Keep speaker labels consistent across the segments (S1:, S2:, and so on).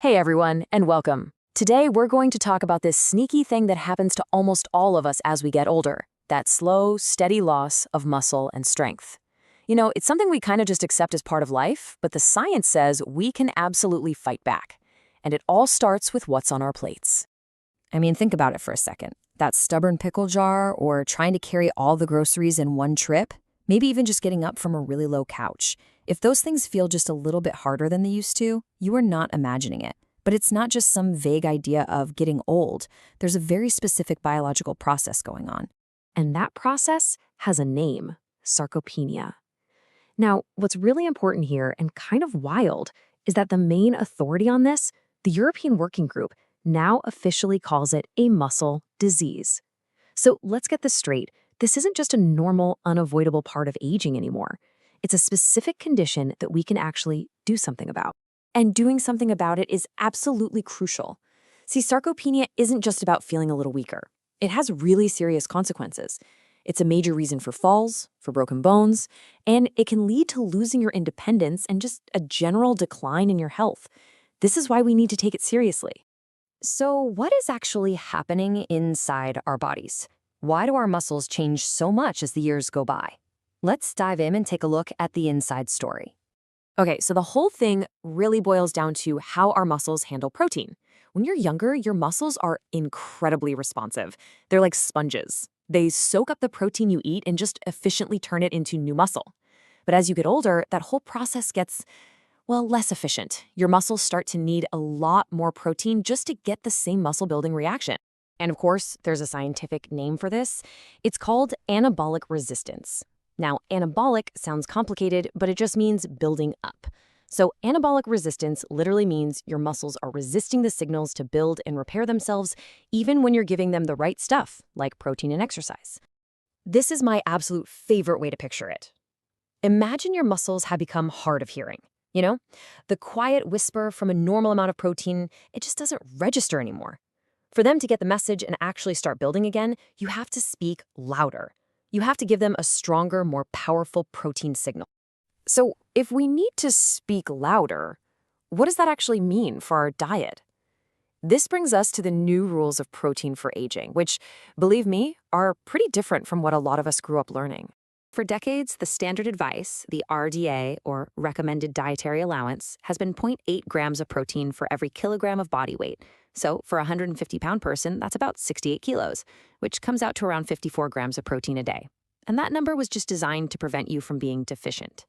S1: Hey everyone, and welcome. Today we're going to talk about this sneaky thing that happens to almost all of us as we get older, that slow, steady loss of muscle and strength. It's something we kind of just accept as part of life, but the science says we can absolutely fight back. And it all starts with what's on our plates.
S2: Think about it for a second. That stubborn pickle jar, or trying to carry all the groceries in one trip, maybe even just getting up from a really low couch. If those things feel just a little bit harder than they used to, you are not imagining it. But it's not just some vague idea of getting old. There's a very specific biological process going on.
S1: And that process has a name: sarcopenia. Now, what's really important here and kind of wild is that the main authority on this, the European Working Group, now officially calls it a muscle disease. So let's get this straight. This isn't just a normal, unavoidable part of aging anymore. It's a specific condition that we can actually do something about. And doing something about it is absolutely crucial. See, sarcopenia isn't just about feeling a little weaker. It has really serious consequences. It's a major reason for falls, for broken bones, and it can lead to losing your independence and just a general decline in your health. This is why we need to take it seriously.
S2: So, what is actually happening inside our bodies? Why do our muscles change so much as the years go by? Let's dive in and take a look at the inside story.
S1: Okay, so the whole thing really boils down to how our muscles handle protein. When you're younger, your muscles are incredibly responsive. They're like sponges. They soak up the protein you eat and just efficiently turn it into new muscle. But as you get older, that whole process gets, less efficient. Your muscles start to need a lot more protein just to get the same muscle-building reaction. And of course, there's a scientific name for this. It's called anabolic resistance. Now, anabolic sounds complicated, but it just means building up. So anabolic resistance literally means your muscles are resisting the signals to build and repair themselves, even when you're giving them the right stuff, like protein and exercise. This is my absolute favorite way to picture it. Imagine your muscles have become hard of hearing. The quiet whisper from a normal amount of protein, it just doesn't register anymore. For them to get the message and actually start building again, you have to speak louder. You have to give them a stronger, more powerful protein signal. So if we need to speak louder, what does that actually mean for our diet? This brings us to the new rules of protein for aging, which, believe me, are pretty different from what a lot of us grew up learning. For decades, the standard advice, the RDA, or Recommended Dietary Allowance, has been 0.8 grams of protein for every kilogram of body weight. So for a 150-pound person, that's about 68 kilos, which comes out to around 54 grams of protein a day. And that number was just designed to prevent you from being deficient.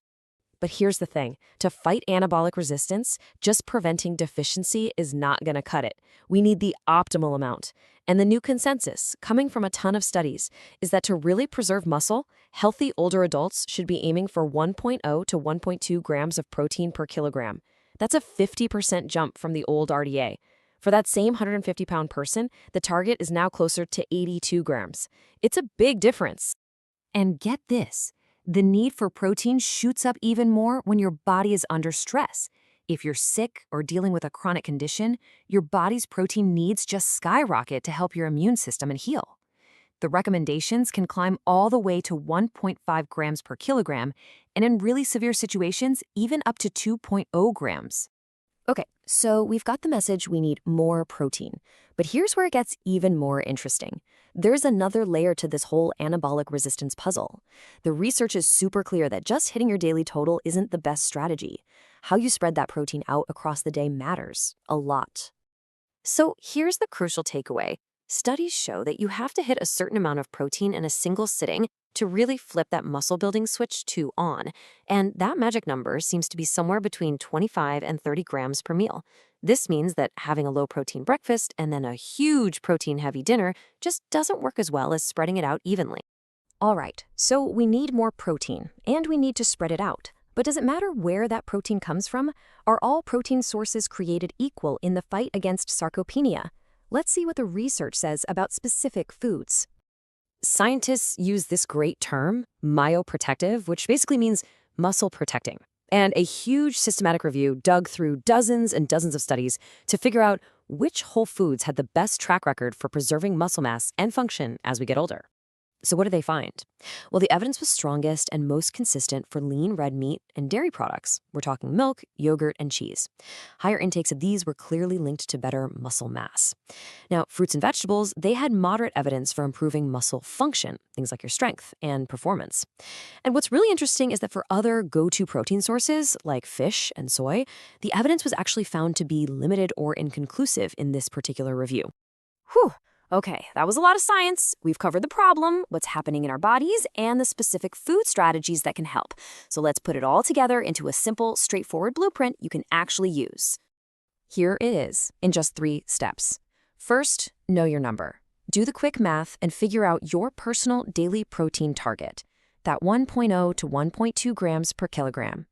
S1: But here's the thing. To fight anabolic resistance, just preventing deficiency is not going to cut it. We need the optimal amount. And the new consensus, coming from a ton of studies, is that to really preserve muscle, healthy older adults should be aiming for 1.0 to 1.2 grams of protein per kilogram. That's a 50% jump from the old RDA. For that same 150-pound person, the target is now closer to 82 grams. It's a big difference. And get this. The need for protein shoots up even more when your body is under stress. If you're sick or dealing with a chronic condition, your body's protein needs just skyrocket to help your immune system and heal. The recommendations can climb all the way to 1.5 grams per kilogram, and in really severe situations, even up to 2.0 grams. Okay, so we've got the message we need more protein. But here's where it gets even more interesting. There's another layer to this whole anabolic resistance puzzle. The research is super clear that just hitting your daily total isn't the best strategy. How you spread that protein out across the day matters a lot. So here's the crucial takeaway. Studies show that you have to hit a certain amount of protein in a single sitting to really flip that muscle building switch to on. And that magic number seems to be somewhere between 25 and 30 grams per meal. This means that having a low protein breakfast and then a huge protein heavy dinner just doesn't work as well as spreading it out evenly. All right, so we need more protein and we need to spread it out. But does it matter where that protein comes from? Are all protein sources created equal in the fight against sarcopenia? Let's see what the research says about specific foods. Scientists use this great term, myoprotective, which basically means muscle protecting. And a huge systematic review dug through dozens and dozens of studies to figure out which whole foods had the best track record for preserving muscle mass and function as we get older. So what did they find? Well, the evidence was strongest and most consistent for lean red meat and dairy products. We're talking milk, yogurt, and cheese. Higher intakes of these were clearly linked to better muscle mass. Now, fruits and vegetables, they had moderate evidence for improving muscle function, things like your strength and performance. And what's really interesting is that for other go-to protein sources, like fish and soy, the evidence was actually found to be limited or inconclusive in this particular review.
S2: Whew. Okay, that was a lot of science. We've covered the problem, what's happening in our bodies, and the specific food strategies that can help. So let's put it all together into a simple, straightforward blueprint you can actually use. Here it is, in just 3 steps. First, know your number. Do the quick math and figure out your personal daily protein target, that 1.0 to 1.2 grams per kilogram.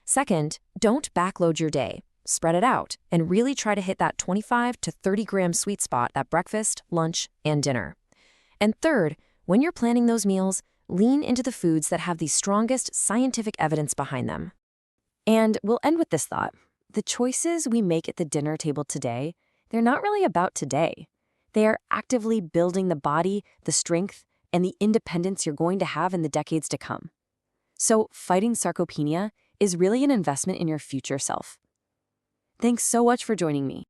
S2: Second, don't backload your day. Spread it out and really try to hit that 25 to 30 gram sweet spot at breakfast, lunch, and dinner. And third, when you're planning those meals, lean into the foods that have the strongest scientific evidence behind them. And we'll end with this thought. The choices we make at the dinner table today, they're not really about today. They are actively building the body, the strength, and the independence you're going to have in the decades to come. So fighting sarcopenia is really an investment in your future self. Thanks so much for joining me.